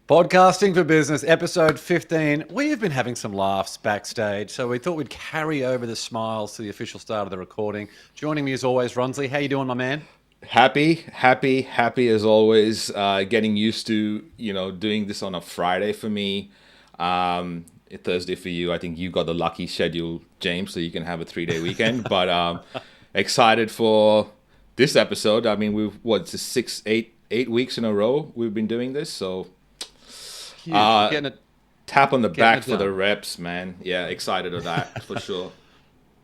Podcasting for Business, episode 15. We've been having some laughs backstage, so we thought we'd carry over the smiles to the official start of the recording. Joining me as always, Ronsley. How you doing, my man? Happy as always. Getting used to doing this on a Friday for me. A Thursday for you. I think you got the lucky schedule, James, so you can have a 3-day weekend. But excited for this episode. I mean, it's 8 weeks in a row we've been doing this, so Huge. Getting it, tap on the back for done. the reps, man. Yeah, excited of that for sure.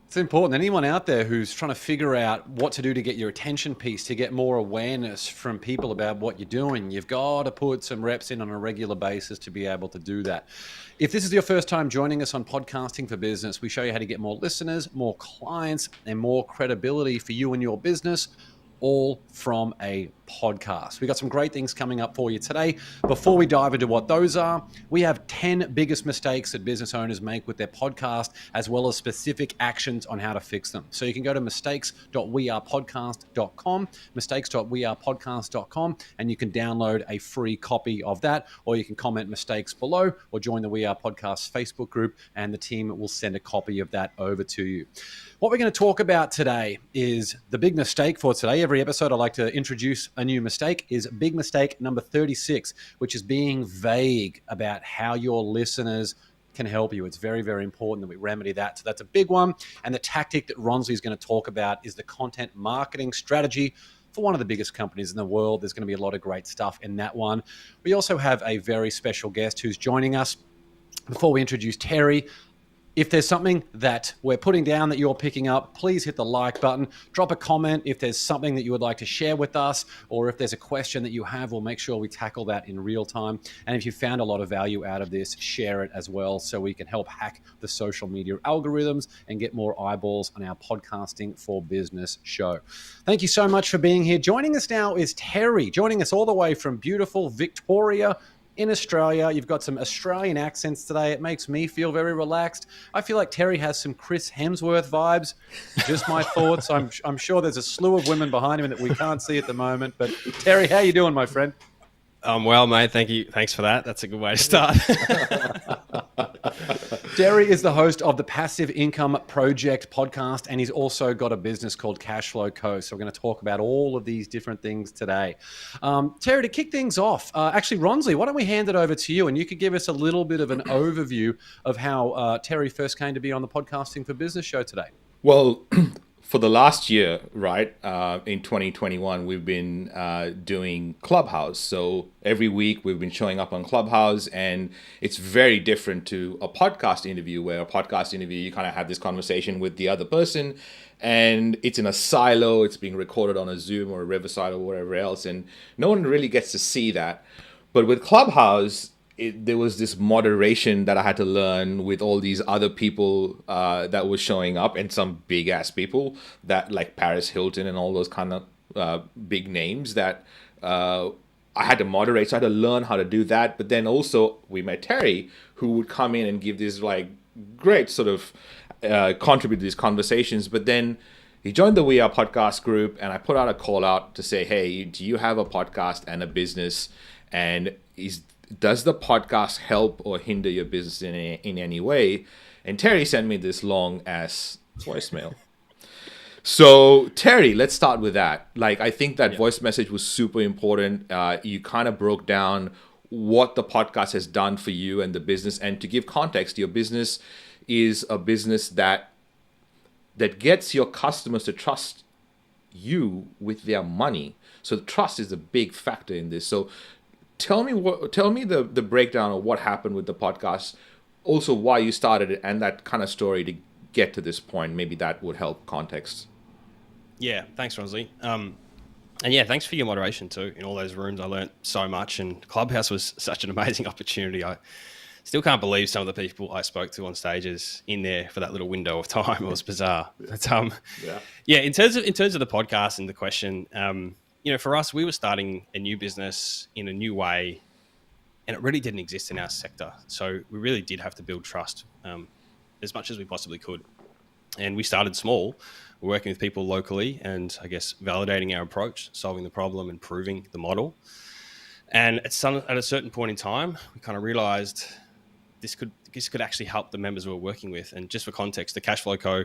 It's important. Anyone out there who's trying to figure out what to do to get your attention piece, to get more awareness from people about what you're doing, you've got to put some reps in on a regular basis to be able to do that. If this is your first time joining us on Podcasting for Business, we show you how to get more listeners, more clients, and more credibility for you and your business, all from a podcast. We got some great things coming up for you today. Before we dive into what those are, we have 10 biggest mistakes that business owners make with their podcast, as well as specific actions on how to fix them. So you can go to mistakes.wearepodcast.com, mistakes.wearepodcast.com, and you can download a free copy of that, or you can comment mistakes below or join the We Are Podcast Facebook group, and the team will send a copy of that over to you. What we're going to talk about today is the big mistake for today. Every episode, I like to introduce a new mistake, is big mistake number 36, which is being vague about how your listeners can help you. It's very, very important that we remedy that. So that's a big one. And the tactic that Ronsley is going to talk about is the content marketing strategy for one of the biggest companies in the world. There's going to be a lot of great stuff in that one. We also have a very special guest who's joining us. Before we introduce Terry, if there's something that we're putting down that you're picking up, please hit the like button. Drop a comment if there's something that you would like to share with us, or if there's a question that you have, we'll make sure we tackle that in real time. And if you found a lot of value out of this, share it as well so we can help hack the social media algorithms and get more eyeballs on our Podcasting for Business show. Thank you so much for being here. Joining us now is Terry, joining us all the way from beautiful Victoria, in Australia. You've got some Australian accents today. It makes me feel very relaxed. I feel like Terry has some Chris Hemsworth vibes. Just my thoughts. I'm sure there's a slew of women behind him that we can't see at the moment. But Terry, how you doing, my friend? I'm well, mate. Thank you. Thanks for that. That's a good way to start. Terry is the host of the Passive Income Project podcast, and he's also got a business called Cashflow Co. So we're going to talk about all of these different things today. Terry, to kick things off, actually, Ronsley, why don't we hand it over to you, and you could give us a little bit of an overview of how Terry first came to be on the Podcasting for Business show today. Well, for the last year, right, in 2021, we've been doing Clubhouse. So every week we've been showing up on Clubhouse, and it's very different to a podcast interview, where a podcast interview, you kind of have this conversation with the other person, and it's in a silo, it's being recorded on a Zoom or a Riverside or whatever else, and no one really gets to see that. But with Clubhouse, there was this moderation that I had to learn with all these other people that were showing up, and some big ass people that like Paris Hilton and all those kind of big names that I had to moderate. So I had to learn how to do that. But then also we met Terry, who would come in and give this like great sort of contribute to these conversations. But then he joined the We Are podcast group, and I put out a call out to say, hey, do you have a podcast and a business? And does the podcast help or hinder your business in any way? And Terry sent me this long ass voicemail. So Terry, let's start with that. Like, I think that voice message was super important. You kind of broke down what the podcast has done for you and the business. And to give context, your business is a business that gets your customers to trust you with their money. So trust is a big factor in this. So Tell me the breakdown of what happened with the podcast, also why you started it, and that kind of story to get to this point. Maybe that would help context. Yeah, thanks, Ronsley. And yeah, thanks for your moderation too. In all those rooms, I learned so much, and Clubhouse was such an amazing opportunity. I still can't believe some of the people I spoke to on stages in there for that little window of time. It was bizarre. But yeah, in terms of the podcast and the question, for us, we were starting a new business in a new way, and it really didn't exist in our sector. So we really did have to build trust as much as we possibly could. And we started small. We're working with people locally and, I guess, validating our approach, solving the problem, improving the model. And at a certain point in time, we kind of realized this could actually help the members we were working with. And just for context, the Cashflow Co,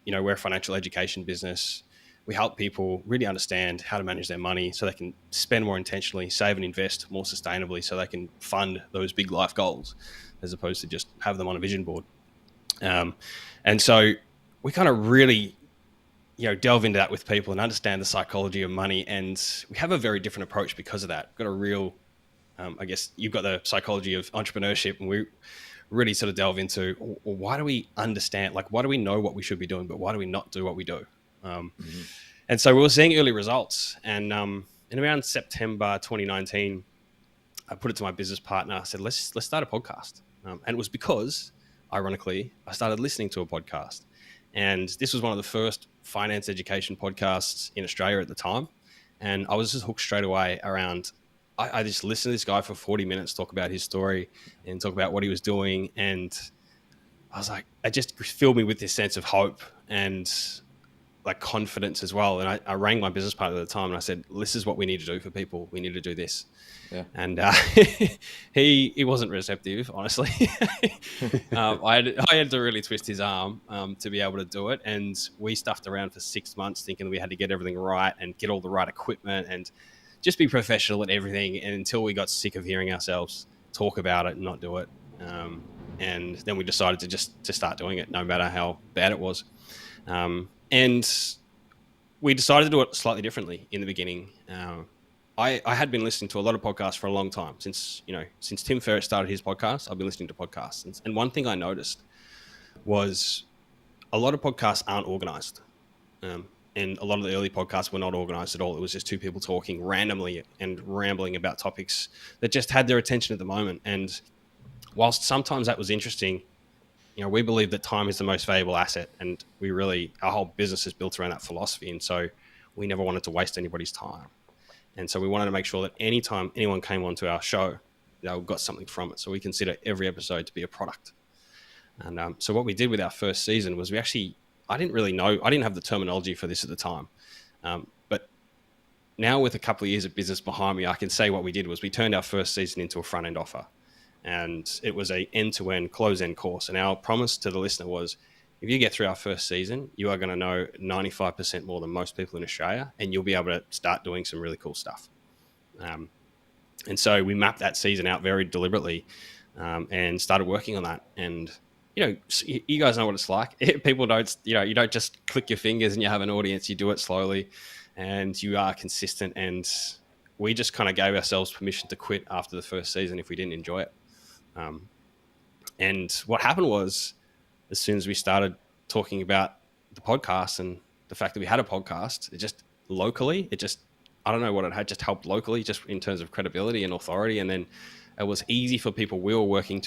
we're a financial education business. We help people really understand how to manage their money so they can spend more intentionally, save and invest more sustainably, so they can fund those big life goals as opposed to just have them on a vision board. And so we kind of really, delve into that with people and understand the psychology of money. And we have a very different approach because of that. We've got a real, I guess you've got the psychology of entrepreneurship, and we really sort of delve into, well, why do we understand, like, why do we know what we should be doing, but why do we not do what we do? And so we were seeing early results. And in around September 2019, I put it to my business partner. I said, let's start a podcast. And it was because, ironically, I started listening to a podcast. And this was one of the first finance education podcasts in Australia at the time. And I was just hooked straight away around, I just listened to this guy for 40 minutes talk about his story and talk about what he was doing. And I was like, it just filled me with this sense of hope and like confidence as well. And I rang my business partner at the time and I said, this is what we need to do for people. We need to do this. Yeah. And he wasn't receptive, honestly. I had to really twist his arm to be able to do it. And we stuffed around for 6 months thinking we had to get everything right and get all the right equipment and just be professional at everything. And until we got sick of hearing ourselves talk about it and not do it. And then we decided to start doing it no matter how bad it was. And we decided to do it slightly differently in the beginning. I had been listening to a lot of podcasts for a long time. Since Tim Ferriss started his podcast, I've been listening to podcasts. And one thing I noticed was a lot of podcasts aren't organized. And a lot of the early podcasts were not organized at all. It was just two people talking randomly and rambling about topics that just had their attention at the moment. And whilst sometimes that was interesting, we believe that time is the most valuable asset, and our whole business is built around that philosophy. And so we never wanted to waste anybody's time. And so we wanted to make sure that anytime anyone came onto our show, they got something from it. So we consider every episode to be a product. And so what we did with our first season was I didn't have the terminology for this at the time. But now with a couple of years of business behind me, I can say what we did was we turned our first season into a front-end offer. And it was a end-to-end, close-end course. And our promise to the listener was, if you get through our first season, you are going to know 95% more than most people in Australia, and you'll be able to start doing some really cool stuff. And so we mapped that season out very deliberately and started working on that. And, you guys know what it's like. People don't, you don't just click your fingers and you have an audience. You do it slowly and you are consistent. And we just kind of gave ourselves permission to quit after the first season if we didn't enjoy it. And what happened was, as soon as we started talking about the podcast and the fact that we had a podcast, I don't know what it had, just helped locally, just in terms of credibility and authority. And then it was easy for people we were working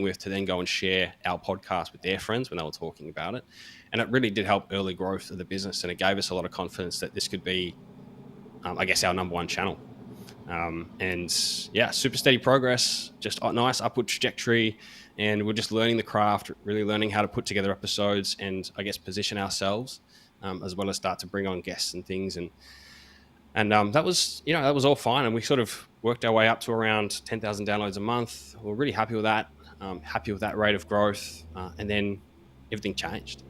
with to then go and share our podcast with their friends when they were talking about it. And it really did help early growth of the business. And it gave us a lot of confidence that this could be, our number one channel. Super steady progress, just a nice upward trajectory. And we're just learning the craft, really learning how to put together episodes and I guess position ourselves, as well as start to bring on guests and things. And that was all fine. And we sort of worked our way up to around 10,000 downloads a month. We're really happy with that, rate of growth. And then everything changed.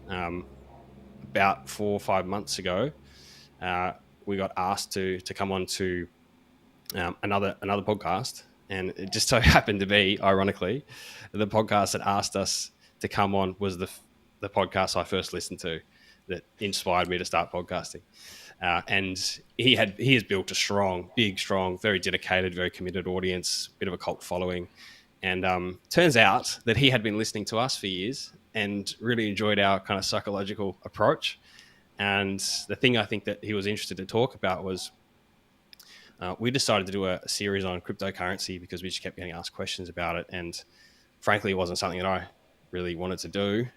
About 4 or 5 months ago, we got asked to come on to another podcast. And it just so happened to be, ironically, the podcast that asked us to come on was the podcast I first listened to that inspired me to start podcasting. And he has built a big, strong, very dedicated, very committed audience, bit of a cult following. And turns out that he had been listening to us for years and really enjoyed our kind of psychological approach. And the thing I think that he was interested to talk about was we decided to do a series on cryptocurrency because we just kept getting asked questions about it. And frankly, it wasn't something that I really wanted to do.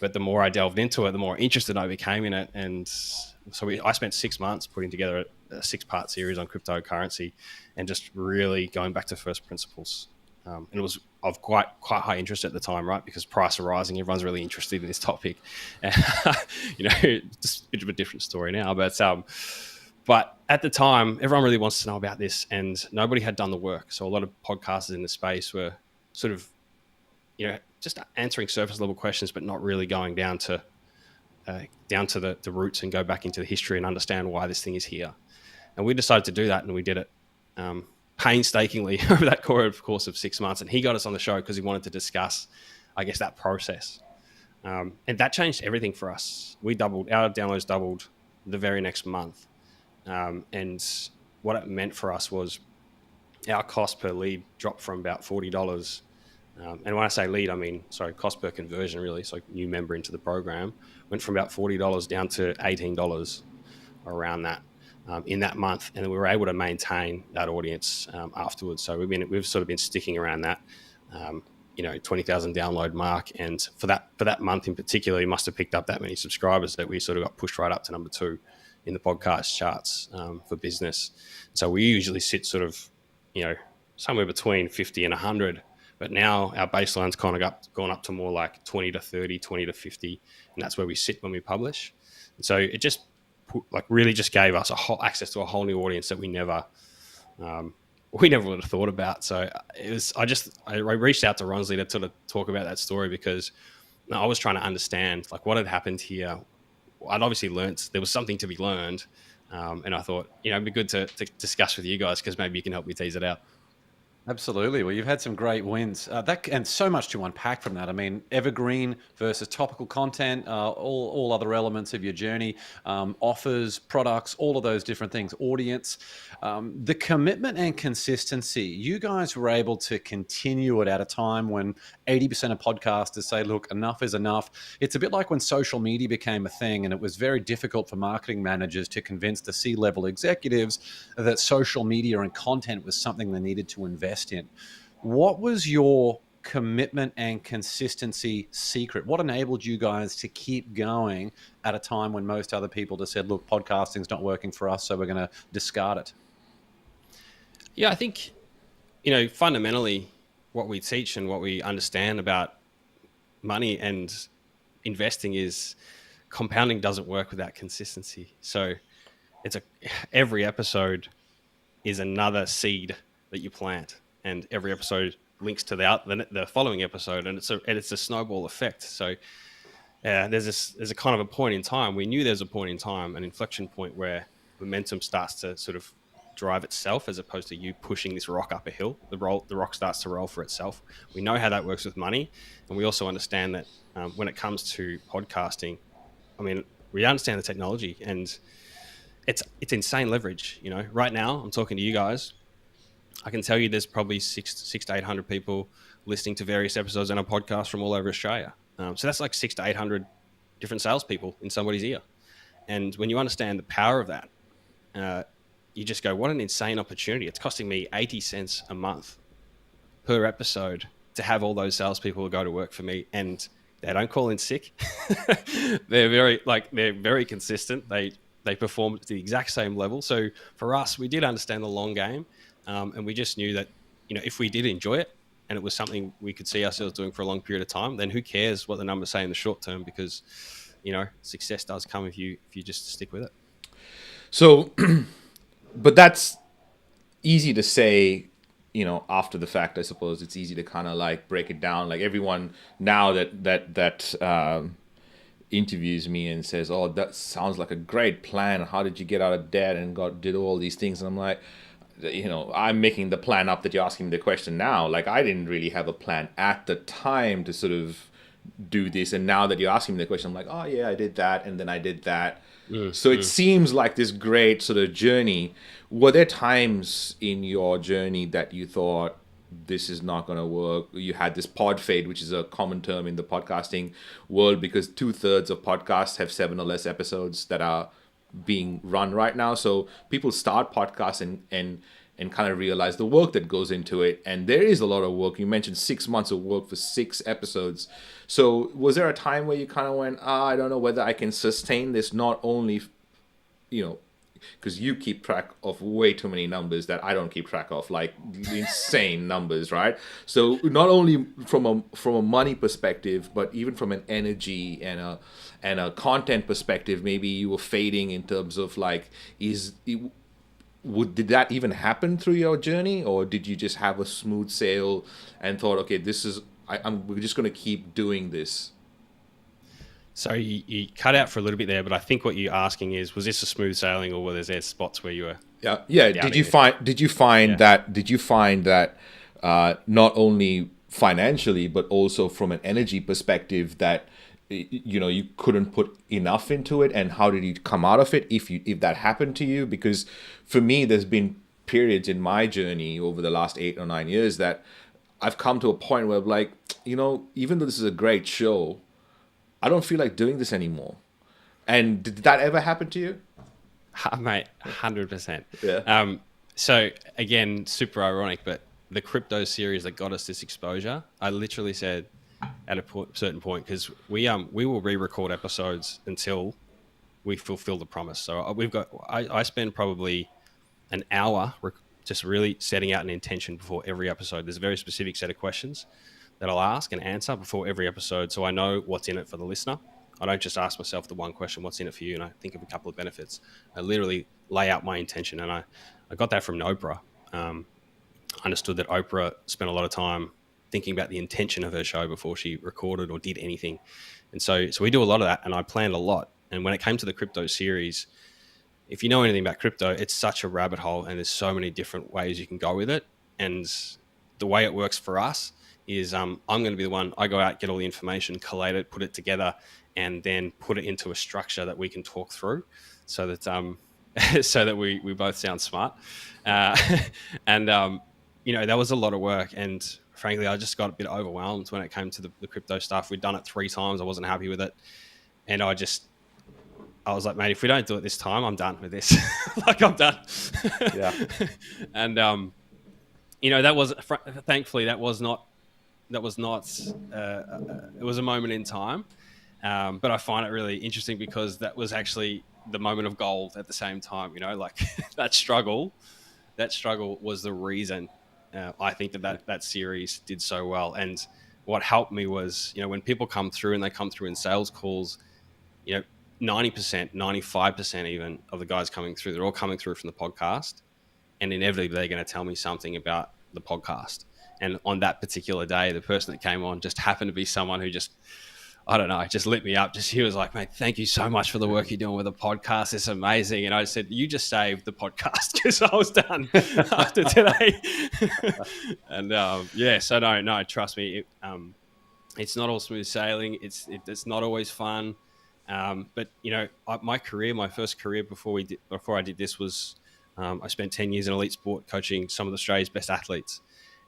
But the more I delved into it, the more interested I became in it. And so I spent 6 months putting together a 6-part series on cryptocurrency and just really going back to first principles. And it was of quite high interest at the time, right? Because price are rising, everyone's really interested in this topic. Just a bit of a different story now. But But at the time, everyone really wants to know about this, and nobody had done the work. So a lot of podcasters in the space were sort of, just answering surface level questions, but not really going down to the roots and go back into the history and understand why this thing is here. And we decided to do that, and we did it painstakingly over that course of 6 months. And he got us on the show because he wanted to discuss, I guess, that process. And that changed everything for us. Our downloads doubled the very next month. And what it meant for us was our cost per lead dropped from about $40. And when I say lead, I mean, cost per conversion, really. So new member into the program went from about $40 down to $18 around that in that month. And we were able to maintain that audience afterwards. So we've sort of been sticking around that, 20,000 download mark. And for that month in particular, he must have picked up that many subscribers that we sort of got pushed right up to number 2 in the podcast charts for business. So we usually sit sort of, somewhere between 50 and 100. But now our baseline's kind of gone up to more like 20 to 30, 20 to 50. And that's where we sit when we publish. And so it just really just gave us access to a whole new audience that we never would have thought about. So I reached out to Ronsley to sort of talk about that story because I was trying to understand like what had happened here. I'd obviously learnt there was something to be learned. And I thought, it'd be good to discuss with you guys because maybe you can help me tease it out. Absolutely. Well, you've had some great wins. And so much to unpack from that. I mean, evergreen versus topical content, all other elements of your journey, offers, products, all of those different things, audience, the commitment and consistency. You guys were able to continue it at a time when 80% of podcasters say, look, enough is enough. It's a bit like when social media became a thing and it was very difficult for marketing managers to convince the C-level executives that social media and content was something they needed to invest in. What was your commitment and consistency secret? What enabled you guys to keep going at a time when most other people just said, look, podcasting's not working for us, so we're going to discard it? Yeah, I think, fundamentally what we teach and what we understand about money and investing is compounding doesn't work without consistency. So every episode is another seed that you plant. And every episode links to the following episode, and it's a snowball effect. So there's a kind of a point in time. We knew there's a point in time, an inflection point where momentum starts to sort of drive itself, as opposed to you pushing this rock up a hill. The rock starts to roll for itself. We know how that works with money, and we also understand that when it comes to podcasting, I mean, we understand the technology, and it's insane leverage. Right now I'm talking to you guys. I can tell you there's probably 600 to 800 people listening to various episodes on a podcast from all over Australia. So that's like 600 to 800 different salespeople in somebody's ear. And when you understand the power of that, you just go, what an insane opportunity. It's costing me 80 cents a month per episode to have all those salespeople go to work for me. And they don't call in sick. They're very consistent. They perform at the exact same level. So for us, we did understand the long game. And we just knew that, if we did enjoy it and it was something we could see ourselves doing for a long period of time, then who cares what the numbers say in the short term? Because, success does come if you just stick with it. So, but that's easy to say, after the fact. I suppose it's easy to kind of like break it down. Like everyone now that interviews me and says, "Oh, that sounds like a great plan. How did you get out of debt and did all these things?" And I'm like, I'm making the plan up that you're asking me the question now. Like I didn't really have a plan at the time to sort of do this. And now that you're asking me the question, I'm like, oh yeah, I did that. And then I did that. So it seems like this great sort of journey. Were there times in your journey that you thought this is not going to work? You had this pod fade, which is a common term in the podcasting world because 2/3 of podcasts have 7 or less episodes that are being run right now. So people start podcasts and kind of realize the work that goes into it. And there is a lot of work. You mentioned 6 months of work for 6 episodes. So was there a time where you kind of went, I don't know whether I can sustain this, not only, because you keep track of way too many numbers that I don't keep track of, like insane numbers, right? So not only from a money perspective, but even from an energy and a content perspective, maybe you were fading in terms of like, did that even happen through your journey, or did you just have a smooth sail and thought, okay, this is we're just going to keep doing this? So you cut out for a little bit there, but I think what you're asking is, was this a smooth sailing, or were there spots where you were? Yeah. Did you find that not only financially but also from an energy perspective that you couldn't put enough into it, and how did you come out of it if that happened to you? Because for me, there's been periods in my journey over the last 8 or 9 years that I've come to a point where I'm like, even though this is a great show, I don't feel like doing this anymore. And did that ever happen to you? Mate, 100%. Yeah. So again, super ironic, but the crypto series that got us this exposure, I literally said at a certain point, because we will re-record episodes until we fulfill the promise. So I spend probably an hour just really setting out an intention before every episode. There's a very specific set of questions that I'll ask and answer before every episode, so I know what's in it for the listener. I don't just ask myself the one question, what's in it for you? And I think of a couple of benefits. I literally lay out my intention, and I got that from Oprah. Understood that Oprah spent a lot of time thinking about the intention of her show before she recorded or did anything. And so we do a lot of that, and I planned a lot. And when it came to the crypto series, if you know anything about crypto, it's such a rabbit hole, and there's so many different ways you can go with it. And the way it works for us is I'm going to be the one, I go out, get all the information, collate it, put it together, and then put it into a structure that we can talk through, so that so that we both sound smart. And that was a lot of work, and frankly, I just got a bit overwhelmed when it came to the crypto stuff. We'd done it 3 times. I wasn't happy with it. And I was like, mate, if we don't do it this time, I'm done with this. Like, I'm done. Yeah. And, that was, thankfully, it was a moment in time. But I find it really interesting because that was actually the moment of gold at the same time, like that struggle was the reason I think that series did so well. And what helped me was, when people come through and they come through in sales calls, 90%, 95% even of the guys coming through, they're all coming through from the podcast, and inevitably they're going to tell me something about the podcast. And on that particular day, the person that came on just happened to be someone who just lit me up. He was like, mate, thank you so much for the work you're doing with the podcast. It's amazing. And I said, you just saved the podcast, because I was done after today. And so no, trust me. It's not all smooth sailing. It's not always fun. But my first career before I did this was, I spent 10 years in elite sport coaching some of Australia's best athletes.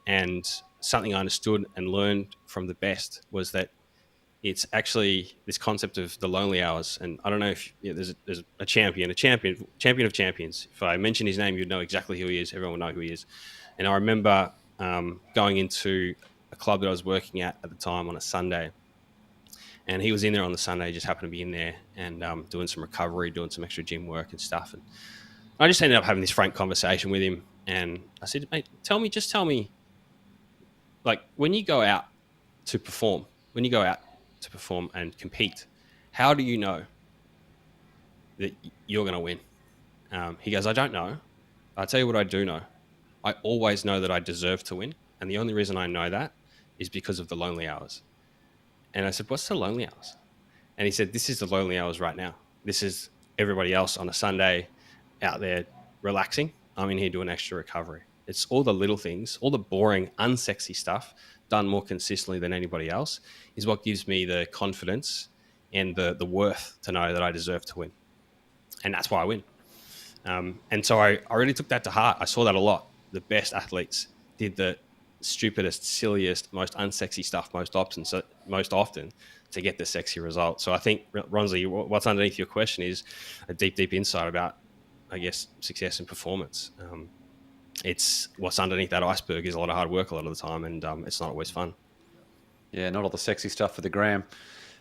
And something I understood and learned from the best was that it's actually this concept of the lonely hours. And I don't know if there's a champion of champions. If I mention his name, you'd know exactly who he is. Everyone will know who he is. And I remember going into a club that I was working at the time on a Sunday. And he was in there on the Sunday, just happened to be in there and doing some recovery, doing some extra gym work and stuff. And I just ended up having this frank conversation with him. And I said, mate, tell me, like, when you go out to perform and compete, how do you know that you're going to win? He goes, I don't know. I'll tell you what I do know. I always know that I deserve to win. And the only reason I know that is because of the lonely hours. And I said, what's the lonely hours? And he said, this is the lonely hours right now. This is everybody else on a Sunday out there relaxing. I'm in here doing extra recovery. It's all the little things, all the boring, unsexy stuff done more consistently than anybody else is what gives me the confidence and the worth to know that I deserve to win. And that's why I win. And so I really took that to heart. I saw that a lot. The best athletes did the stupidest, silliest, most unsexy stuff most often to get the sexy result. So I think, Ronsley, what's underneath your question is a deep insight about, I guess, success and performance. It's what's underneath that iceberg is a lot of hard work a lot of the time, and it's not always fun. Yeah, not all the sexy stuff for the gram.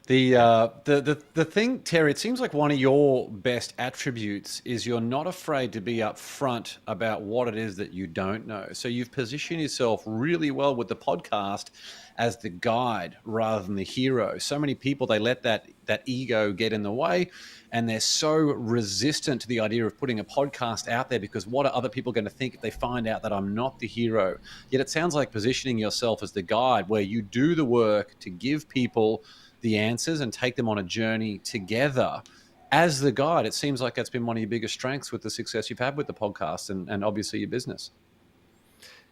The thing, Terry, it seems like one of your best attributes is you're not afraid to be upfront about what it is that you don't know. So you've positioned yourself really well with the podcast as the guide rather than the hero. So many people, they let that ego get in the way, and they're so resistant to the idea of putting a podcast out there because what are other people going to think if they find out that I'm not the hero? Yet it sounds like positioning yourself as the guide where you do the work to give people the answers and take them on a journey together as the guide. It seems like that's been one of your biggest strengths with the success you've had with the podcast and obviously your business.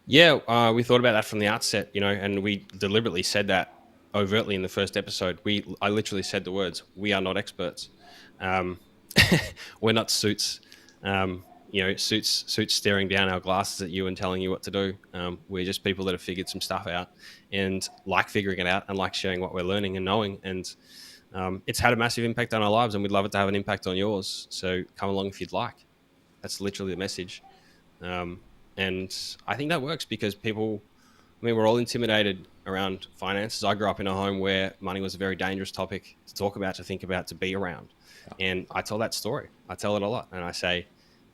Yeah, we thought about that from the outset, and we deliberately said that overtly in the first episode. I literally said the words, "We are not experts. We're not suits. Suits staring down our glasses at you and telling you what to do. We're just people that have figured some stuff out and like figuring it out and like sharing what we're learning and knowing. And it's had a massive impact on our lives, and we'd love it to have an impact on yours. So come along if you'd like." That's literally the message. And I think that works because we're all intimidated around finances. I grew up in a home where money was a very dangerous topic to talk about, to think about, to be around. Yeah. And I tell that story. I tell it a lot. And I say,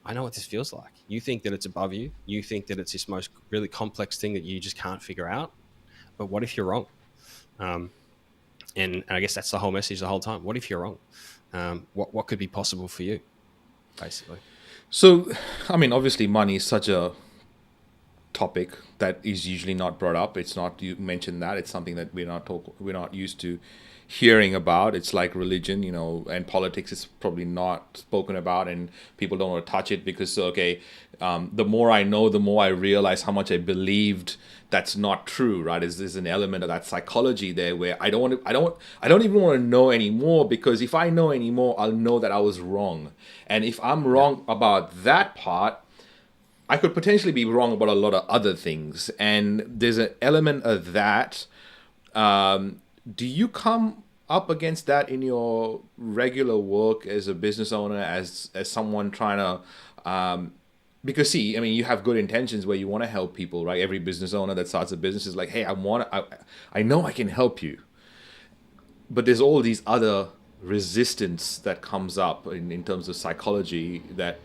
I know what this feels like. You think that it's above you. You think that it's this most really complex thing that you just can't figure out. But what if you're wrong? And I guess that's the whole message the whole time. What if you're wrong? What could be possible for you, basically? So, I mean, obviously money is such a topic that is usually not brought up. It's not, you mentioned that, it's something that we're not used to hearing about. It's like religion, and politics is probably not spoken about, and people don't want to touch it because the more I know, the more I realize how much I believed that's not true, right? There's an element of that psychology there where I don't even want to know anymore, because if I know anymore, I'll know that I was wrong. And if I'm wrong about that part, I could potentially be wrong about a lot of other things. And there's an element of that. Do you come up against that in your regular work as a business owner, as someone trying to, because you have good intentions where you want to help people, right? Every business owner that starts a business is like, hey, I know I can help you. But there's all these other resistance that comes up in terms of psychology that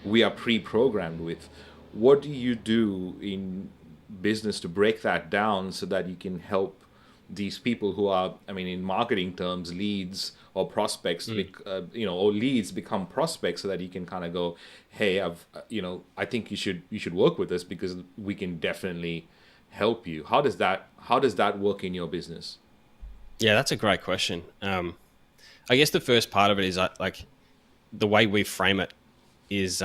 we are pre-programmed with. What do you do in business to break that down so that you can help these people who are, in marketing terms, leads or prospects, or leads become prospects, so that you can kind of go, hey, I think you should work with us because we can definitely help you. How does that work in your business? Yeah, that's a great question. I guess the first part of it is like the way we frame it is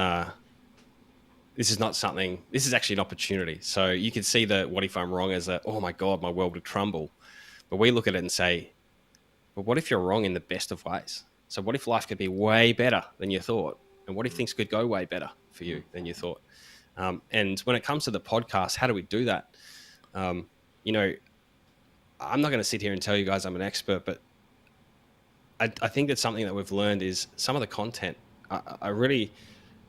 this is actually an opportunity. So you can see the what if I'm wrong as oh my God, my world would crumble. But we look at it and say, but what if you're wrong in the best of ways? So what if life could be way better than you thought? And what if things could go way better for you than you thought? And when it comes to the podcast, how do we do that? I'm not going to sit here and tell you guys I'm an expert, but I think that something that we've learned is some of the content. I really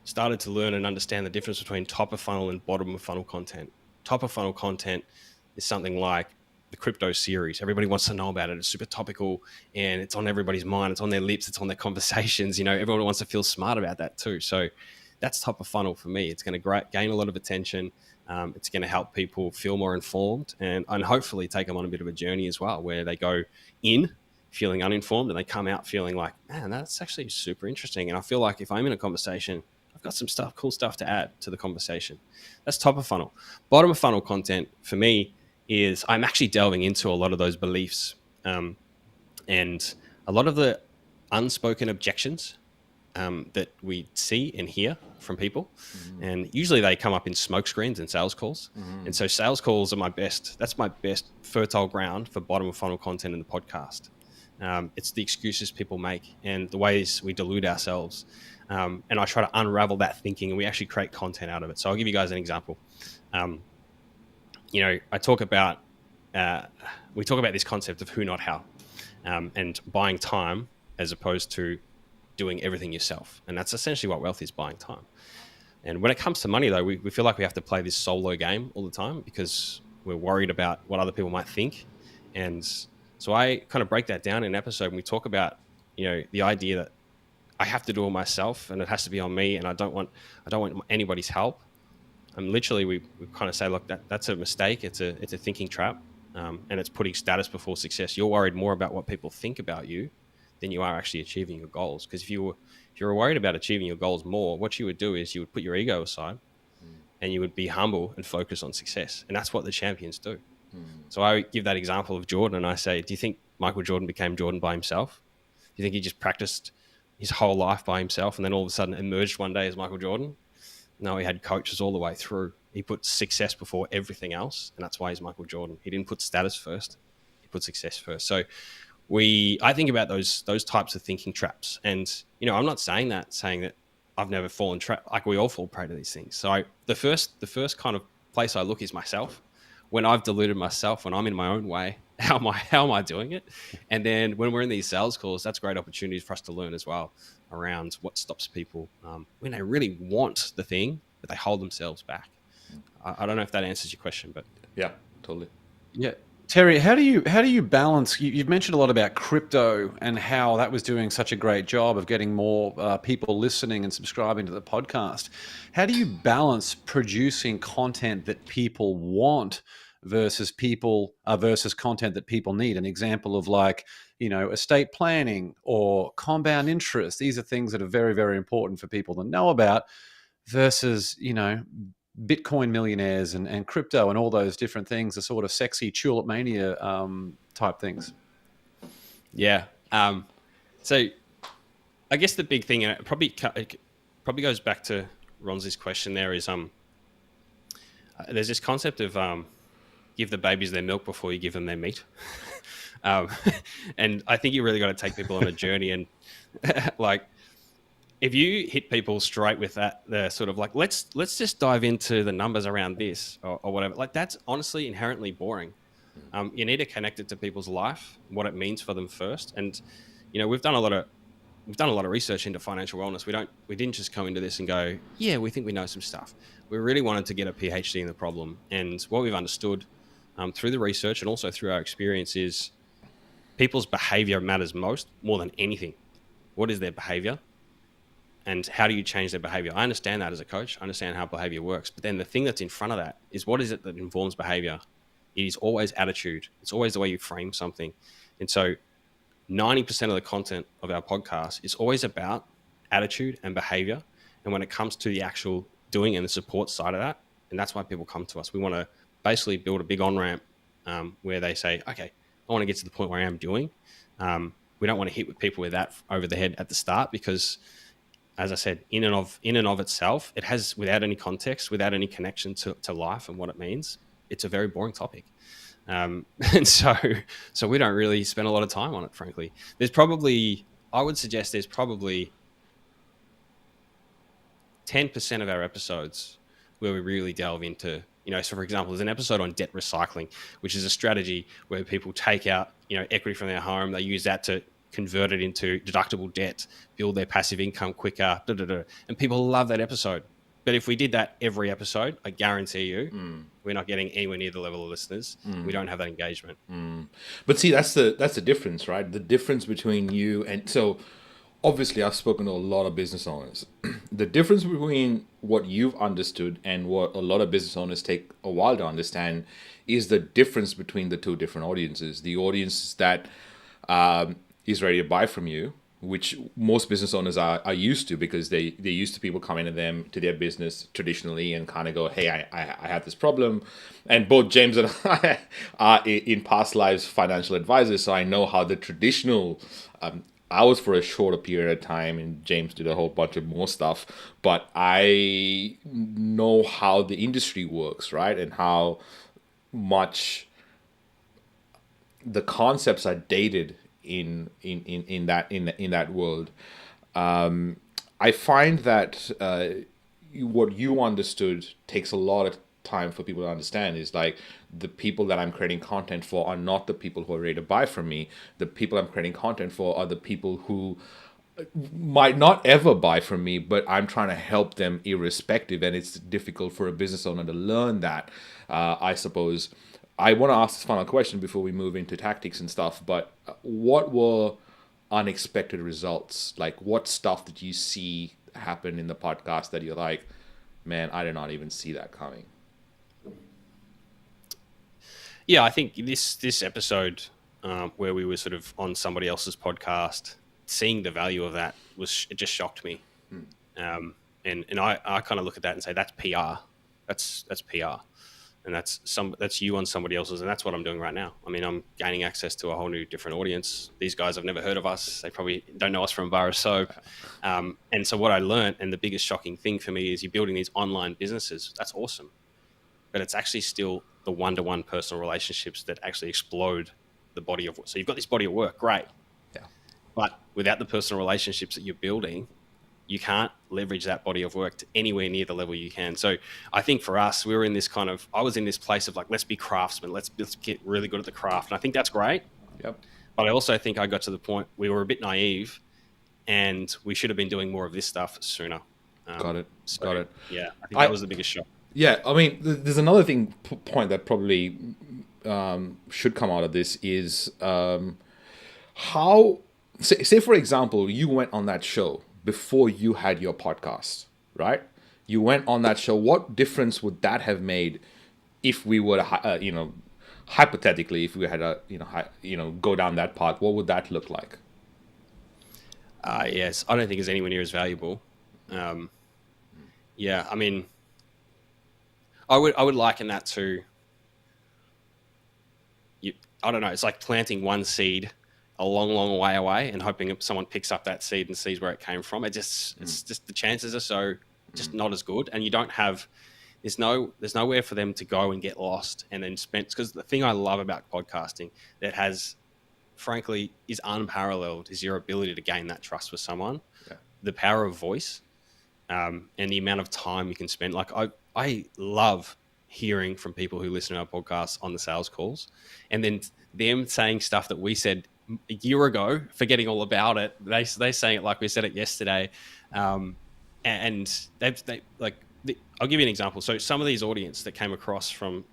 started to learn and understand the difference between top of funnel and bottom of funnel content. Top of funnel content is something like the crypto series. Everybody wants to know about it. It's super topical and it's on everybody's mind. It's on their lips. It's on their conversations. Everyone wants to feel smart about that too. So that's top of funnel for me. It's going to gain a lot of attention. It's going to help people feel more informed and hopefully take them on a bit of a journey as well, where they go in feeling uninformed and they come out feeling like, man, that's actually super interesting. And I feel like if I'm in a conversation, I've got some cool stuff to add to the conversation. That's top of funnel. Bottom of funnel content for me is I'm actually delving into a lot of those beliefs and a lot of the unspoken objections that we see and hear from people. Mm-hmm. And usually they come up in smoke screens and sales calls. Mm-hmm. And so sales calls are that's my best fertile ground for bottom of funnel content in the podcast. It's the excuses people make and the ways we delude ourselves. And I try to unravel that thinking and we actually create content out of it. So I'll give you guys an example. I talk about, we talk about this concept of who, not how, and buying time as opposed to doing everything yourself. And that's essentially what wealth is, buying time. And when it comes to money though, we feel like we have to play this solo game all the time because we're worried about what other people might think. And So I kind of break that down in an episode, and we talk about, the idea that I have to do it myself, and it has to be on me, and I don't want anybody's help. And literally, we kind of say, look, that's a mistake. It's a thinking trap, and it's putting status before success. You're worried more about what people think about you than you are actually achieving your goals. Because if you were worried about achieving your goals more, what you would do is you would put your ego aside, and you would be humble and focus on success. And that's what the champions do. So I give that example of Jordan, and I say, do you think Michael Jordan became Jordan by himself? Do you think he just practiced his whole life by himself and then all of a sudden emerged one day as Michael Jordan? No, he had coaches all the way through. He put success before everything else, and that's why he's Michael Jordan. He didn't put status first. He put success first. So I think about those types of thinking traps. And, I'm not saying that I've never fallen trap. Like, we all fall prey to these things. So the first kind of place I look is myself. When I've deluded myself, when I'm in my own way, how am I doing it? And then when we're in these sales calls, that's great opportunities for us to learn as well around what stops people when they really want the thing, but they hold themselves back. I don't know if that answers your question, but yeah, totally. Yeah. Terry, how do you balance? You've mentioned a lot about crypto and how that was doing such a great job of getting more people listening and subscribing to the podcast. How do you balance producing content that people want versus content that people need? An example of, like, estate planning or compound interest. These are things that are very, very important for people to know about versus, Bitcoin millionaires and crypto and all those different things, the sort of sexy tulip mania type things. Yeah. So I guess the big thing, and it probably goes back to Ronsley's question there, is there's this concept of give the babies their milk before you give them their meat. And I think you really got to take people on a journey, and like, if you hit people straight with that, they're sort of like, let's just dive into the numbers around this or whatever. Like, that's honestly inherently boring. You need to connect it to people's life, what it means for them first. And, we've done a lot of research into financial wellness. We didn't just come into this and go, yeah, we think we know some stuff. We really wanted to get a PhD in the problem. And what we've understood through the research and also through our experience is people's behavior matters more than anything. What is their behavior? And how do you change their behavior? I understand that as a coach. I understand how behavior works. But then the thing that's in front of that is, what is it that informs behavior? It is always attitude. It's always the way you frame something. And so 90% of the content of our podcast is always about attitude and behavior. And when it comes to the actual doing and the support side of that, and that's why people come to us. We want to basically build a big on-ramp where they say, okay, I want to get to the point where I am doing. We don't want to hit with people with that over the head at the start, because, as I said, in and of itself, it has, without any context, without any connection to life and what it means, it's a very boring topic. And so we don't really spend a lot of time on it, frankly. I would suggest there's probably 10% of our episodes where we really delve into, so for example, there's an episode on debt recycling, which is a strategy where people take out, equity from their home. They use that to convert it into deductible debt, build their passive income quicker, and people love that episode. But if we did that every episode, I guarantee you, we're not getting anywhere near the level of listeners. We don't have that engagement. But see, that's the difference, right? The difference between you and, so obviously I've spoken to a lot of business owners. The difference between what you've understood and what a lot of business owners take a while to understand is the difference between the two different audiences. The audience that is ready to buy from you, which most business owners are used to, because they're used to people coming to their business traditionally and kind of go, hey, I have this problem. And both James and I are in past lives financial advisors, so I know how the traditional, I was for a shorter period of time, and James did a whole bunch of more stuff, but I know how the industry works, right? And how much the concepts are dated in that world. I find that what you understood takes a lot of time for people to understand. Is like, the people that I'm creating content for are not the people who are ready to buy from me. The people I'm creating content for are the people who might not ever buy from me, but I'm trying to help them irrespective. And it's difficult for a business owner to learn that, I suppose, I want to ask this final question before we move into tactics and stuff, but what were unexpected results? Like, what stuff did you see happen in the podcast that you're like, man, I did not even see that coming? Yeah, I think this episode where we were sort of on somebody else's podcast, seeing the value of that it just shocked me. And I kind of look at that and say that's PR, that's PR, and that's you on somebody else's, and that's what I'm doing right now. I mean, I'm gaining access to a whole new different audience. These guys have never heard of us. They probably don't know us from bar of soap. And so what I learned, and the biggest shocking thing for me, is you're building these online businesses. That's awesome, but it's actually still the one-to-one personal relationships that actually explode the body of work. So you've got this body of work, great. Yeah. But without the personal relationships that you're building, you can't leverage that body of work to anywhere near the level you can. So I think for us, I was in this place of like, let's be craftsmen. Let's get really good at the craft. And I think that's great. Yep. But I also think I got to the point we were a bit naive and we should have been doing more of this stuff sooner. Got it. Yeah, I think that was the biggest shock. Yeah, I mean, there's another point that probably should come out of this is how, say for example, you went on that show before you had your podcast, right? You went on that show. What difference would that have made if we were to, hypothetically, if we had go down that path? What would that look like? Yes, I don't think it's anywhere near as valuable. Yeah, I mean, I would liken that to, I don't know, it's like planting one seed a long way away and hoping someone picks up that seed and sees where it came from. It's just the chances are so just not as good, and you don't have, there's nowhere for them to go and get lost and then spend. Because the thing I love about podcasting that has, frankly, is unparalleled is your ability to gain that trust with someone, the power of voice, and the amount of time you can spend. Like I love hearing from people who listen to our podcasts on the sales calls, and then them saying stuff that we said a year ago, forgetting all about it. They saying it like we said it yesterday, and they like. I'll give you an example. So some of these audience that came across from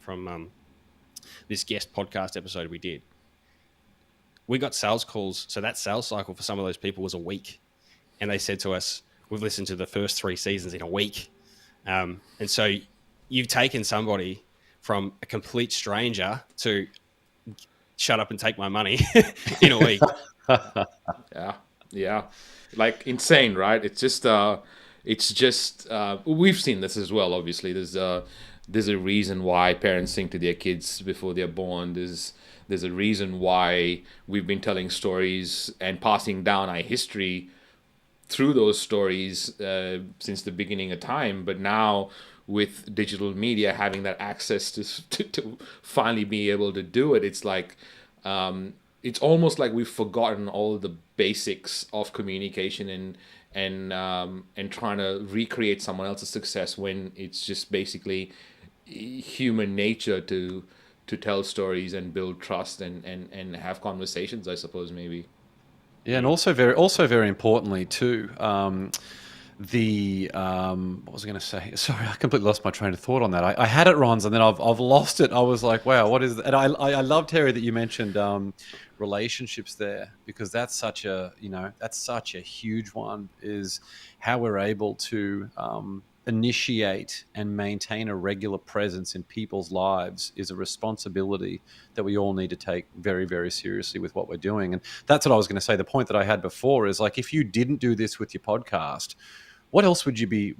this guest podcast episode we did, we got sales calls. So that sales cycle for some of those people was a week, and they said to us, "We've listened to the first 3 seasons in a week." And so you've taken somebody from a complete stranger to shut up and take my money in a week. Yeah. Like insane, right? It's just we've seen this as well. Obviously, there's a reason why parents sing to their kids before they're born. There's a reason why we've been telling stories and passing down our history through those stories since the beginning of time. But now with digital media having that access to finally be able to do it, it's like it's almost like we've forgotten all the basics of communication and trying to recreate someone else's success when it's just basically human nature to tell stories and build trust and have conversations, I suppose, maybe. Yeah, and also very importantly too, what was I going to say? Sorry, I completely lost my train of thought on that. I had it, Rons, and then I've lost it. I was like, wow, what is that? And I love, Terry, that you mentioned relationships there, because that's such a huge one, is how we're able to initiate and maintain a regular presence in people's lives is a responsibility that we all need to take very, very seriously with what we're doing. And that's what I was going to say. The point that I had before is, like, if you didn't do this with your podcast, what else would you be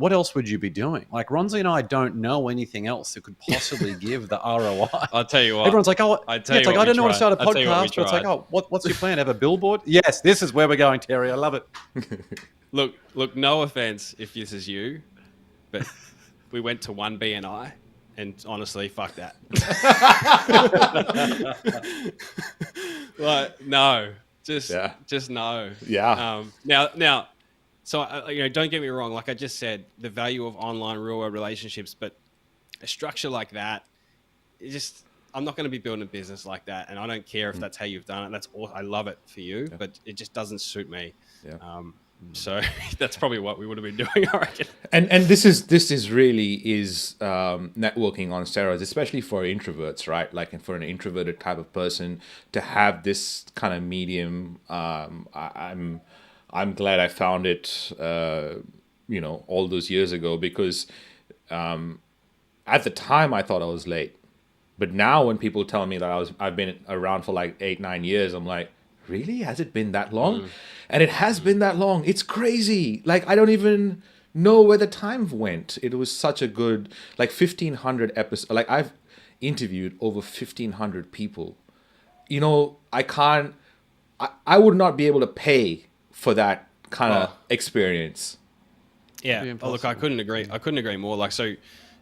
doing? Like, Ronsley and I don't know anything else that could possibly give the ROI. I'll tell you what. Everyone's like, oh, I don't know how to start a podcast. But it's like, oh, what's your plan? Have a billboard? Yes, this is where we're going, Terry. I love it. Look, no offense if this is you, but we went to one BNI, and honestly, fuck that. Like, no, just no. Yeah. Now, so don't get me wrong. Like I just said, the value of online real world relationships, but a structure like that, I'm not going to be building a business like that, and I don't care if that's how you've done it. I love it for you, but it just doesn't suit me. Yeah. So that's probably what we would have been doing, I reckon. And this is really networking on steroids, especially for introverts, right? Like, and for an introverted type of person to have this kind of medium. I'm glad I found it, all those years ago, because at the time I thought I was late, but now when people tell me that I've been around for like 8-9 years, I'm like, really? Has it been that long? And it has been that long. It's crazy. Like, I don't even know where the time went. It was such a good, like, 1,500 episodes. Like, I've interviewed over 1,500 people. I would not be able to pay for that kind of experience. Yeah. Oh, look, I couldn't agree more. Like, so,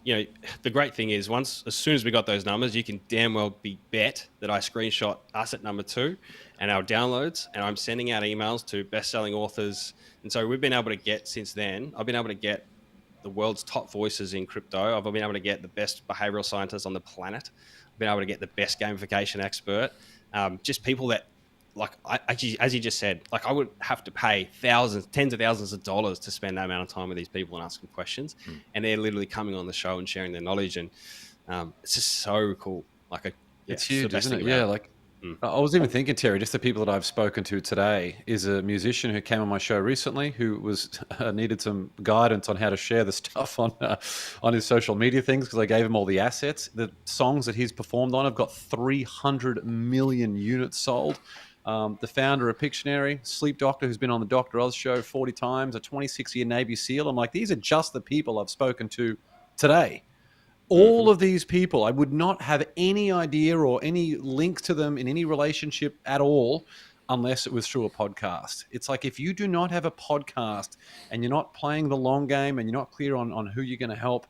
the great thing is, as soon as we got those numbers, you can damn well be bet that I screenshot us at number 2 and our downloads, and I'm sending out emails to best-selling authors. And so we've been able to get, since then, I've been able to get the world's top voices in crypto. I've been able to get the best behavioral scientists on the planet. I've been able to get the best gamification expert. Just people that, like, as you just said, like, I would have to pay tens of thousands of dollars to spend that amount of time with these people and ask them questions. And they're literally coming on the show and sharing their knowledge. And it's just so cool. Like, it's huge, isn't it? Yeah. Like, I was even thinking, Terry, just the people that I've spoken to today is a musician who came on my show recently who was needed some guidance on how to share the stuff on his social media things, because I gave him all the assets. The songs that he's performed on have got 300 million units sold. The founder of Pictionary, sleep doctor who's been on the Dr. Oz show 40 times, a 26-year Navy SEAL. I'm like, these are just the people I've spoken to today. All of these people, I would not have any idea or any link to them in any relationship at all unless it was through a podcast. It's like, if you do not have a podcast and you're not playing the long game and you're not clear on who you're going to help,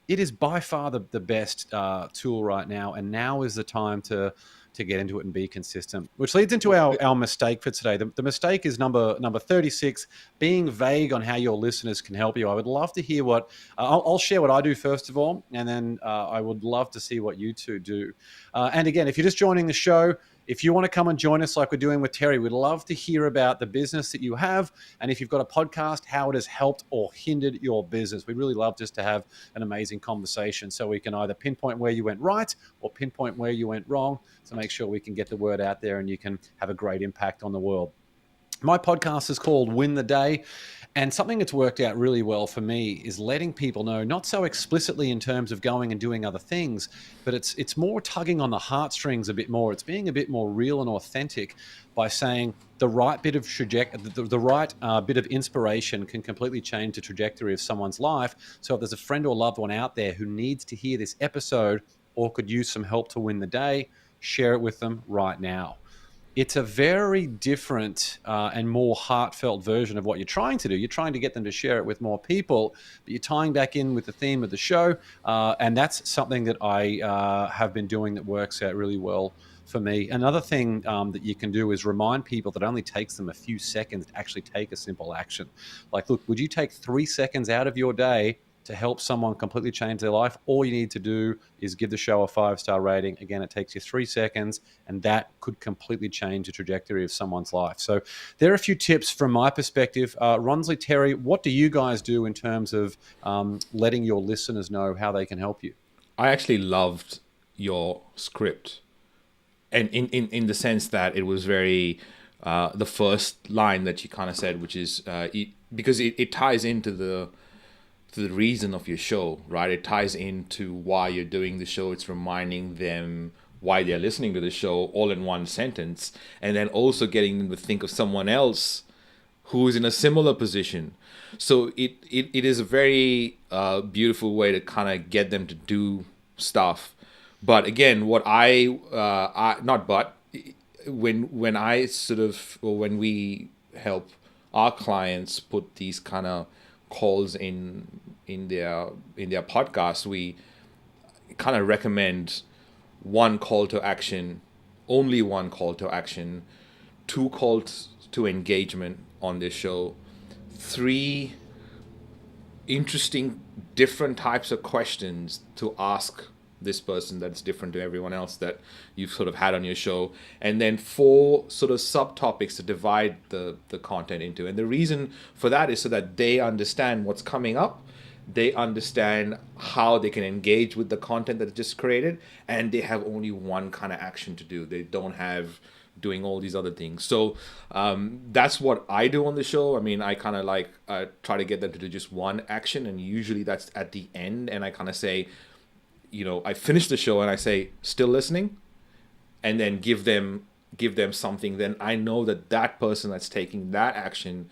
it is by far the best tool right now. And now is the time to get into it and be consistent, which leads into our mistake for today. The mistake is number 36, being vague on how your listeners can help you. I would love to hear what, I'll share what I do first of all, and then I would love to see what you two do. And again, if you're just joining the show, if you want to come and join us like we're doing with Terry, we'd love to hear about the business that you have. And if you've got a podcast, how it has helped or hindered your business. We'd really love just to have an amazing conversation so we can either pinpoint where you went right or pinpoint where you went wrong, to make sure we can get the word out there and you can have a great impact on the world. My podcast is called Win the Day. And something that's worked out really well for me is letting people know, not so explicitly in terms of going and doing other things, but it's more tugging on the heartstrings a bit more. It's being a bit more real and authentic by saying the right bit of bit of inspiration can completely change the trajectory of someone's life. So if there's a friend or loved one out there who needs to hear this episode or could use some help to win the day, share it with them right now. It's a very different and more heartfelt version of what you're trying to do. You're trying to get them to share it with more people, but you're tying back in with the theme of the show. And that's something that I have been doing that works out really well for me. Another thing that you can do is remind people that it only takes them a few seconds to actually take a simple action. Like, look, would you take 3 seconds out of your day to help someone completely change their life? All you need to do is give the show a 5-star rating. Again, it takes you 3 seconds, and that could completely change the trajectory of someone's life. So there are a few tips from my perspective. Ronsley, Terry, what do you guys do in terms of letting your listeners know how they can help you? I actually loved your script, and in the sense that it was very the first line that you kind of said, which is because it ties into the reason of your show, right? It ties into why you're doing the show. It's reminding them why they're listening to the show all in one sentence, and then also getting them to think of someone else who is in a similar position. So it is a very beautiful way to kind of get them to do stuff. But again, when we help our clients put these kind of calls in their podcast, we kind of recommend one call to action, only one call to action, 2 calls to engagement on this show, 3 interesting different types of questions to ask this person that's different to everyone else that you've sort of had on your show, and then 4 sort of subtopics to divide the content into. And the reason for that is so that they understand what's coming up, they understand how they can engage with the content that they just created, and they have only one kind of action to do. They don't have doing all these other things. So that's what I do on the show. I mean, I kind of like try to get them to do just one action, and usually that's at the end. And I kind of say, I finish the show and I say, still listening, and then give them something. Then I know that person that's taking that action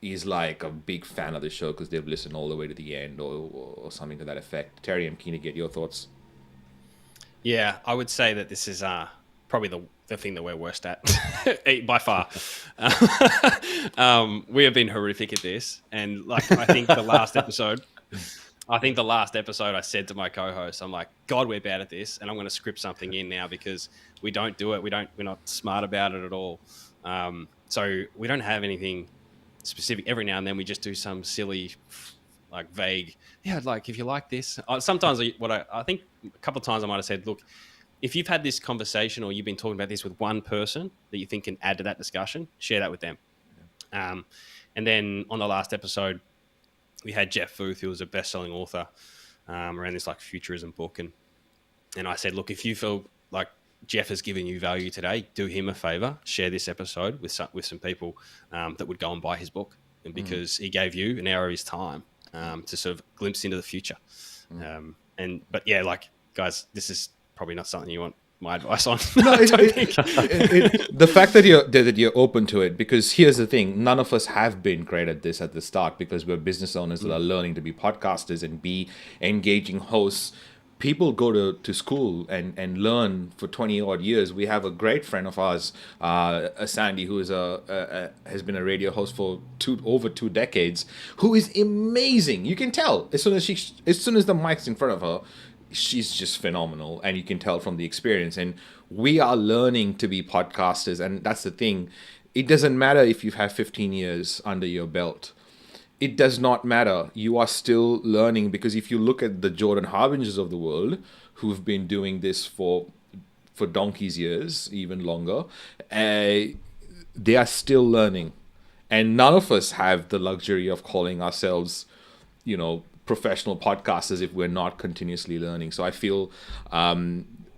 is like a big fan of the show because they've listened all the way to the end, or something to that effect. Terry, I'm keen to get your thoughts. Yeah, I would say that this is probably the thing that we're worst at by far. We have been horrific at this, and like I think the last episode I said to my co-host, I'm like, God, we're bad at this, and I'm going to script something in now because we don't do it. We're not smart about it at all. So we don't have anything specific. Every now and then we just do some silly, like vague. Yeah, like if you like this. Sometimes I think a couple of times I might have said, look, if you've had this conversation or you've been talking about this with one person that you think can add to that discussion, share that with them. And then on the last episode, we had Jeff Booth, who was a best-selling author around this like futurism book. And I said, look, if you feel like Jeff has given you value today, do him a favor, share this episode with some people that would go and buy his book. And because he gave you an hour of his time to sort of glimpse into the future. But yeah, like guys, this is probably not something you want my advice on. No, the fact that you're open to it, because here's the thing: none of us have been great at this at the start because we're business owners that are learning to be podcasters and be engaging hosts. People go to school and learn for 20 odd years. We have a great friend of ours, Sandy, who is has been a radio host for over 2 decades, who is amazing. You can tell as soon as the mic's in front of her, she's just phenomenal, and you can tell from the experience. And we are learning to be podcasters, and that's the thing. It doesn't matter if you've had 15 years under your belt. It does not matter. You are still learning, because if you look at the Jordan Harbingers of the world, who've been doing this for donkey's years, even longer, they are still learning. And none of us have the luxury of calling ourselves, professional podcasters if we're not continuously learning. So I feel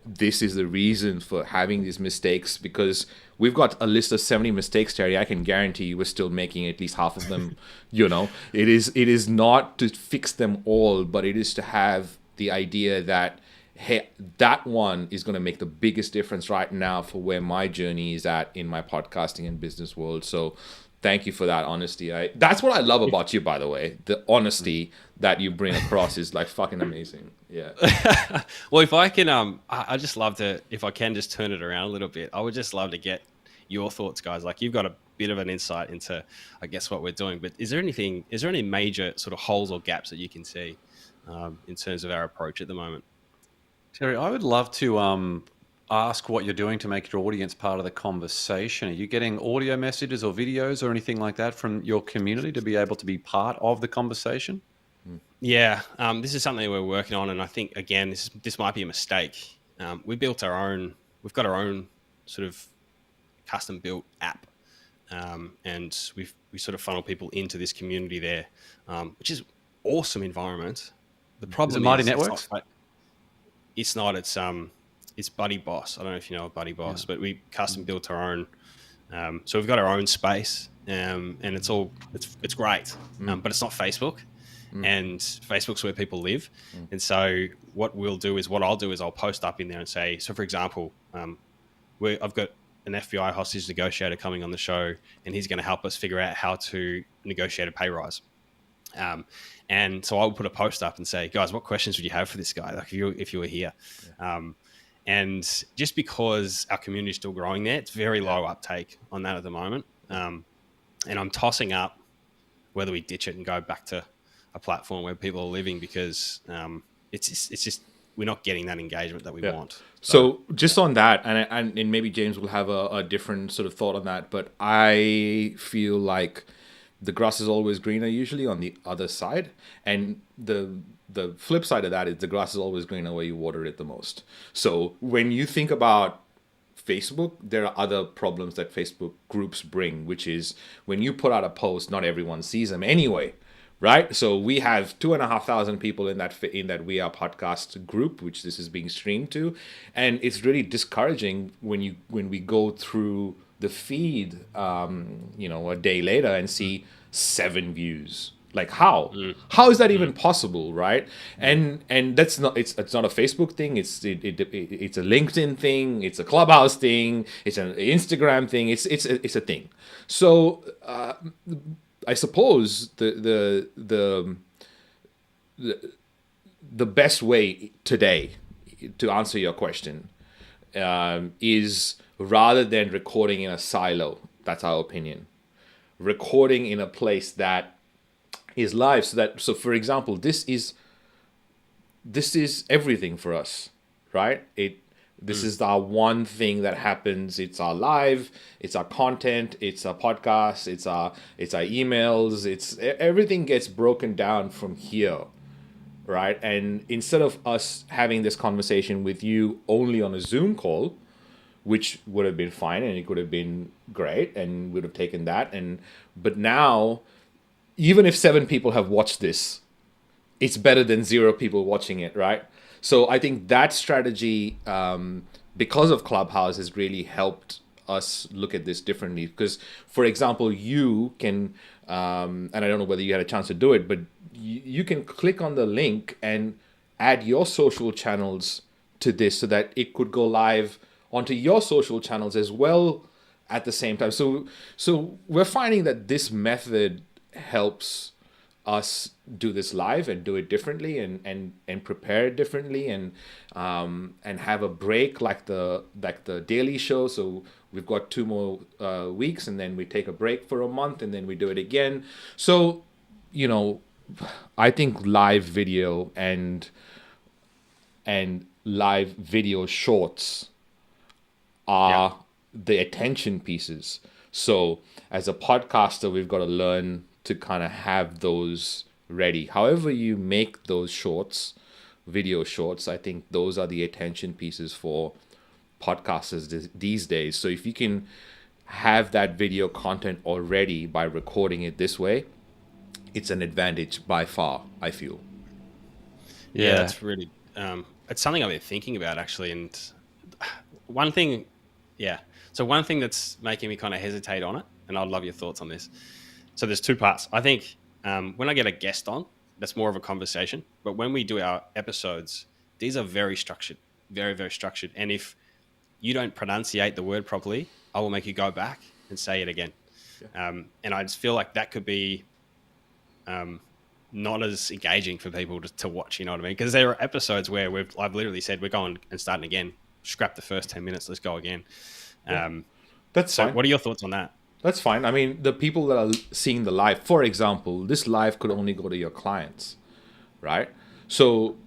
this is the reason for having these mistakes, because we've got a list of 70 mistakes, Terry. I can guarantee you we're still making at least half of them. It is not to fix them all, but it is to have the idea that, hey, that one is going to make the biggest difference right now for where my journey is at in my podcasting and business world. So thank you for that honesty. That's what I love about you, by the way. The honesty that you bring across is like fucking amazing. Yeah. Well, if I can, I just love to, if I can just turn it around a little bit, I would just love to get your thoughts, guys. Like, you've got a bit of an insight into, I guess, what we're doing, but is there any major sort of holes or gaps that you can see in terms of our approach at the moment? Terry, I would love to ask what you're doing to make your audience part of the conversation. Are you getting audio messages or videos or anything like that from your community to be able to be part of the conversation? Yeah, this is something we're working on, and I think, again, this might be a mistake. We've got our own sort of custom built app, and we sort of funnel people into this community there, which is awesome environment. The problem is Mighty Networks? It's not. It's Buddy Boss. I don't know if you know Buddy Boss, but we custom built our own. So we've got our own space, and it's great, but it's not Facebook. And Facebook's where people live. And so what I'll do is I'll post up in there and say, so for example, I've got an FBI hostage negotiator coming on the show, and he's going to help us figure out how to negotiate a pay rise. And so I'll put a post up and say, guys, what questions would you have for this guy? Like if you were here. Yeah. And just because our community is still growing there, it's very low uptake on that at the moment. And I'm tossing up whether we ditch it and go back to a platform where people are living, because it's just we're not getting that engagement that we want. So just on that, and maybe James will have a different sort of thought on that, but I feel like the grass is always greener usually on the other side. And the flip side of that is the grass is always greener where you water it the most. So when you think about Facebook, there are other problems that Facebook groups bring, which is when you put out a post, not everyone sees them anyway, right? So we have 2,500 people in that We Are podcast group, which this is being streamed to, and it's really discouraging when we go through the feed, a day later and see 7 views. Like how is that even possible, right? And that's not it's not a Facebook thing. It's a LinkedIn thing. It's a Clubhouse thing. It's an Instagram thing. It's a thing. So I suppose the best way today to answer your question is, rather than recording in a silo, that's our opinion, recording in a place that is live, so for example, this is everything for us, right? This is our one thing that happens. It's our live, it's our content, it's our podcast, it's our emails, it's everything gets broken down from here, right? And instead of us having this conversation with you only on a Zoom call, which would have been fine and it could have been great and would have taken that, but now, even if 7 people have watched this, it's better than 0 people watching it, right? So I think that strategy, because of Clubhouse, has really helped us look at this differently. Because, for example, you can, and I don't know whether you had a chance to do it, but you can click on the link and add your social channels to this so that it could go live onto your social channels as well at the same time. So we're finding that this method helps us do this live and do it differently and prepare it differently and have a break like the daily show. So we've got 2 more weeks and then we take a break for a month and then we do it again. So, I think live video and live video shorts are the attention pieces. So as a podcaster, we've got to learn to kind of have those ready. However you make those shorts, video shorts, I think those are the attention pieces for podcasters these days. So if you can have that video content already by recording it this way, it's an advantage by far, I feel. Yeah, that's really, it's something I've been thinking about actually. And one thing that's making me kind of hesitate on it, and I'd love your thoughts on this. So there's 2 parts. I think when I get a guest on, that's more of a conversation. But when we do our episodes, these are very structured, very, very structured. And if you don't pronunciate the word properly, I will make you go back and say it again. Yeah. And I just feel like that could be not as engaging for people to watch, you know what I mean? Because there are episodes where I've literally said, we're going and starting again. Scrap the first 10 minutes, let's go again. That's fine. What are your thoughts on that? That's fine. I mean, the people that are seeing the live, for example, this live could only go to your clients, right? So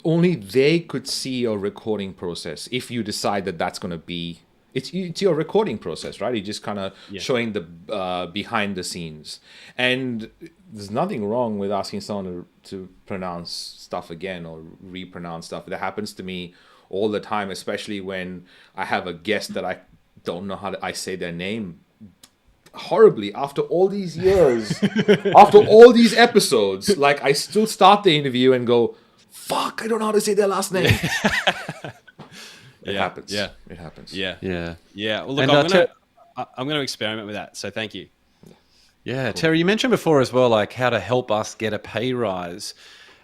only they could see your recording process if you decide that that's going to be, it's your recording process, right? You're just kind of showing the behind the scenes. And there's nothing wrong with asking someone to pronounce stuff again or repronounce stuff. That happens to me all the time, especially when I have a guest that I don't know how I say their name horribly after all these years, after all these episodes. Like, I still start the interview and go, fuck, I don't know how to say their last name. It happens. Yeah. It happens. Yeah. Yeah. Yeah. Well, look, I'm going to experiment with that. So thank you. Yeah. Cool. Terry, you mentioned before as well, like how to help us get a pay rise.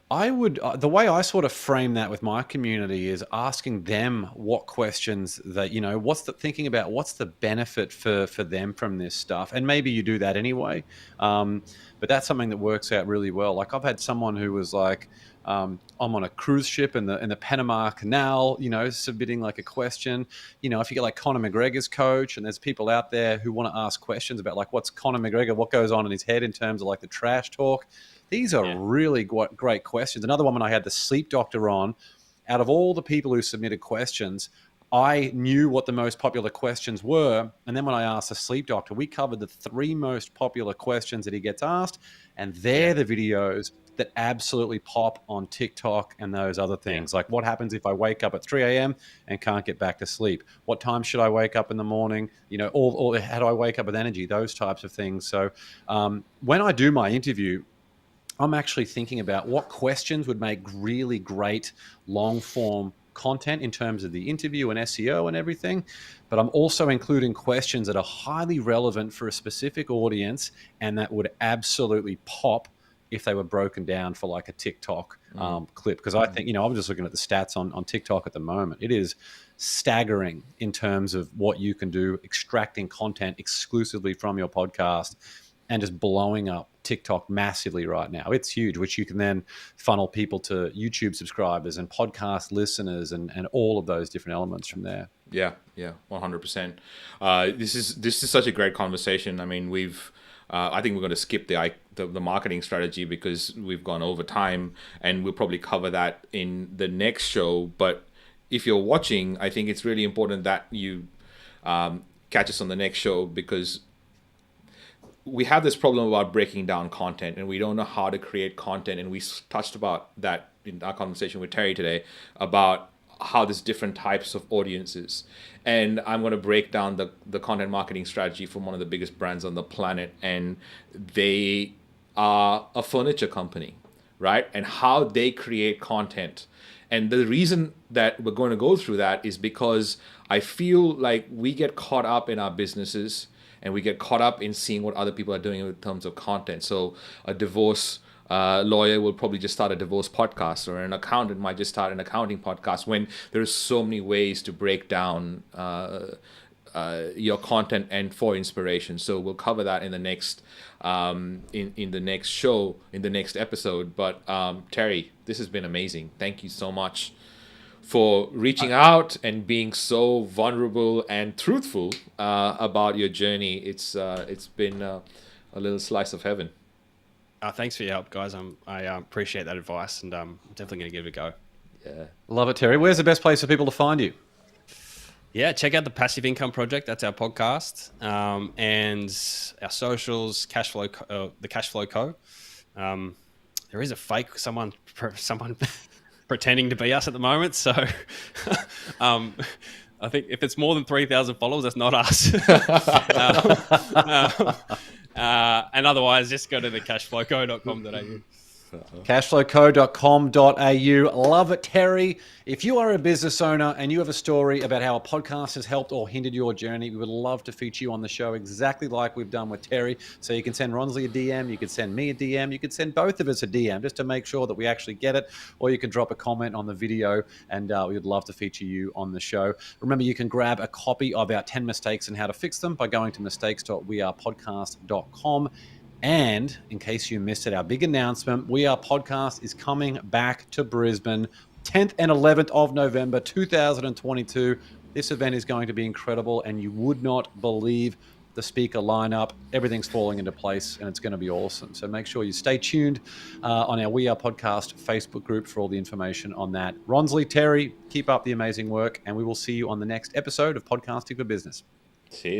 I would, the way I sort of frame that with my community is asking them what questions that, thinking about what's the benefit for them from this stuff. And maybe you do that anyway. But that's something that works out really well. Like I've had someone who was like, I'm on a cruise ship in the Panama Canal, submitting like a question. If you get like Conor McGregor's coach, and there's people out there who want to ask questions about like what's Conor McGregor, what goes on in his head in terms of like the trash talk. These are really great questions. Another one when I had the sleep doctor on, out of all the people who submitted questions, I knew what the most popular questions were. And then when I asked the sleep doctor, we covered the 3 most popular questions that he gets asked. And they're the videos that absolutely pop on TikTok and those other things. Like, what happens if I wake up at 3 a.m. and can't get back to sleep? What time should I wake up in the morning? You know, or how do I wake up with energy? Those types of things. So when I do my interview, I'm actually thinking about what questions would make really great long form content in terms of the interview and SEO and everything. But I'm also including questions that are highly relevant for a specific audience and that would absolutely pop if they were broken down for like a TikTok clip. Because I think, you know, I'm just looking at the stats on TikTok at the moment. It is staggering in terms of what you can do extracting content exclusively from your podcast and just blowing up TikTok massively right now. It's huge, which you can then funnel people to YouTube subscribers and podcast listeners and all of those different elements from there. Yeah, 100%. This is such a great conversation. I mean, I think we're going to skip the marketing strategy because we've gone over time, and we'll probably cover that in the next show. But if you're watching, I think it's really important that you catch us on the next show, because we have this problem about breaking down content, and we don't know how to create content. And we touched about that in our conversation with Terry today about how there's different types of audiences. And I'm going to break down the content marketing strategy from one of the biggest brands on the planet. And they are a furniture company, right? And how they create content. And the reason that we're going to go through that is because I feel like we get caught up in our businesses and we get caught up in seeing what other people are doing in terms of content. So a divorce lawyer will probably just start a divorce podcast, or an accountant might just start an accounting podcast, when there's so many ways to break down your content and for inspiration. So we'll cover that in the next in the next show, in the next episode. But Terry, this has been amazing. Thank you so much for reaching out and being so vulnerable and truthful about your journey. It's been a little slice of heaven. Thanks for your help, guys. I appreciate that advice, and I'm definitely going to give it a go. Yeah, love it, Terry. Where's the best place for people to find you? Yeah, check out the Passive Income Project. That's our podcast, and our socials, the Cashflow Co. There is a fake someone pretending to be us at the moment. So I think if it's more than 3,000 followers, that's not us. And otherwise, just go to the cashflowco.com.au. Cashflowco.com.au. Love it, Terry. If you are a business owner and you have a story about how a podcast has helped or hindered your journey, we would love to feature you on the show, exactly like we've done with Terry. So you can send Ronsley a DM, you can send me a DM, you can send both of us a DM just to make sure that we actually get it, or you can drop a comment on the video, and we would love to feature you on the show. Remember, you can grab a copy of our 10 mistakes and how to fix them by going to mistakes.wearepodcast.com. And in case you missed it, our big announcement, We Are Podcast is coming back to Brisbane 10th and 11th of November 2022. This event is going to be incredible, and you would not believe the speaker lineup. Everything's falling into place, and it's going to be awesome. So make sure you stay tuned on our We Are Podcast Facebook group for all the information on that. Ronsley, Terry, keep up the amazing work, and we will see you on the next episode of Podcasting for Business. See you.